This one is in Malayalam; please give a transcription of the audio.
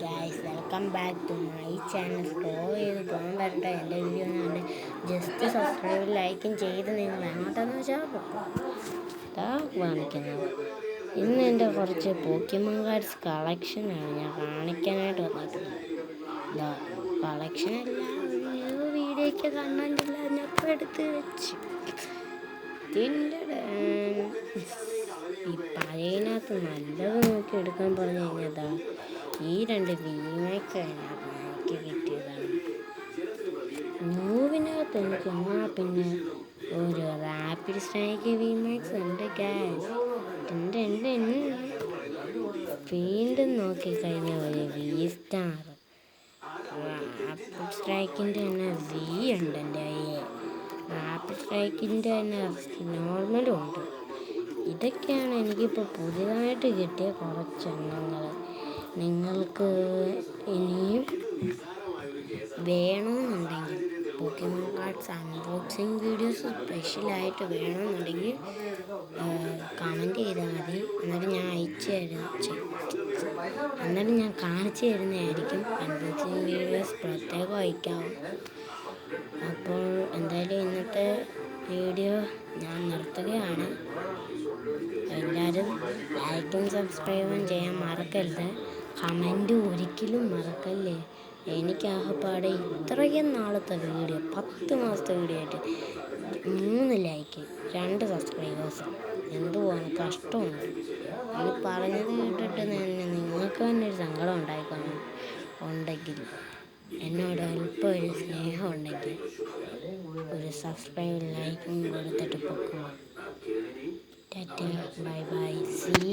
Guys, welcome back to my channel. Scroll ചെയ്ത് പോകാൻ പറ്റട്ടെ എൻ്റെ വീഡിയോ കണ്ട് ജസ്റ്റ് സബ്സ്ക്രൈബ് ലൈക്കും ചെയ്ത് നിങ്ങൾ എങ്ങോട്ടെന്ന് വെച്ചാൽ കാണിക്കുന്നത്. ഇന്ന് എൻ്റെ കുറച്ച് പോക്കിമോൻ കാർഡ്സ് കളക്ഷനാണ് ഞാൻ കാണിക്കാനായിട്ട് വന്നിട്ടുള്ളത്. കളക്ഷനല്ല, ഒരു വീഡിയോയ്ക്ക് കണ്ടല്ല ഞാനിപ്പോൾ എടുത്ത് വെച്ച് ഈ പഴയതിനകത്ത് നല്ലത് നോക്കി എടുക്കാൻ പറഞ്ഞു കഴിഞ്ഞതാ ഈ 2 വീമാക്സ് എനിക്ക് കിട്ടിയതാണ്. മൂവിനകത്ത് എനിക്ക് പിന്നെ ഒരു റാപ്പിഡ് സ്ട്രൈക്ക് വീമാക്സ് ഉണ്ട് ഗ്യാസ്. വീണ്ടും നോക്കിക്കഴിഞ്ഞ ഒരു V-Star റാപ്പിഡ് സ്ട്രൈക്കിൻ്റെ തന്നെ V ഉണ്ട് എൻ്റെ കയ്യിൽ. റാപ്പിഡ് സ്ട്രൈക്കിൻ്റെ തന്നെ നോർമലും ഉണ്ട്. ഇതൊക്കെയാണ് എനിക്കിപ്പോൾ പുതിയതായിട്ട് കിട്ടിയ കുറച്ച് എണ്ണങ്ങൾ. നിങ്ങൾക്ക് ഇനിയും വേണമെന്നുണ്ടെങ്കിൽ പോക്കിമോൻ കാർഡ്സ് അൺബോക്സിങ് വീഡിയോസ് സ്പെഷ്യലായിട്ട് വേണമെന്നുണ്ടെങ്കിൽ കമൻറ്റ് ചെയ്താൽ മതി. എന്നിട്ട് ഞാൻ എന്നിട്ട് ഞാൻ കാണിച്ചു തരുന്നതായിരിക്കും. അൺബോക്സിങ് വീഡിയോസ് പ്രത്യേകം അയക്കാവും. അപ്പോൾ എന്തായാലും ഇന്നത്തെ വീഡിയോ ഞാൻ നിർത്തുകയാണ്. എല്ലാവരും ലൈക്കും സബ്സ്ക്രൈബും ചെയ്യാൻ മറക്കരുത്. കമൻറ്റ് ഒരിക്കലും മറക്കല്ലേ. എനിക്കാകപ്പാടെ ഇത്രയും നാളത്തെ വീഡിയോ 10 മാസത്തെ വീഡിയോ ആയിട്ട് 3 ലൈക്ക് 2 സബ്സ്ക്രൈബേഴ്സ് എന്തുവാണ് കഷ്ടമുണ്ട്. ഈ പറഞ്ഞത് കേട്ടിട്ട് തന്നെ നിങ്ങൾക്ക് തന്നെ ഒരു സങ്കടം ഉണ്ടെങ്കിൽ എന്നോട് അല്പം ഒരു സ്നേഹം ഉണ്ടെങ്കിൽ ഒരു സബ്സ്ക്രൈബ് ലൈക്കും കൊടുത്തിട്ട് പൊക്കുമോ. Tata, bye bye, see.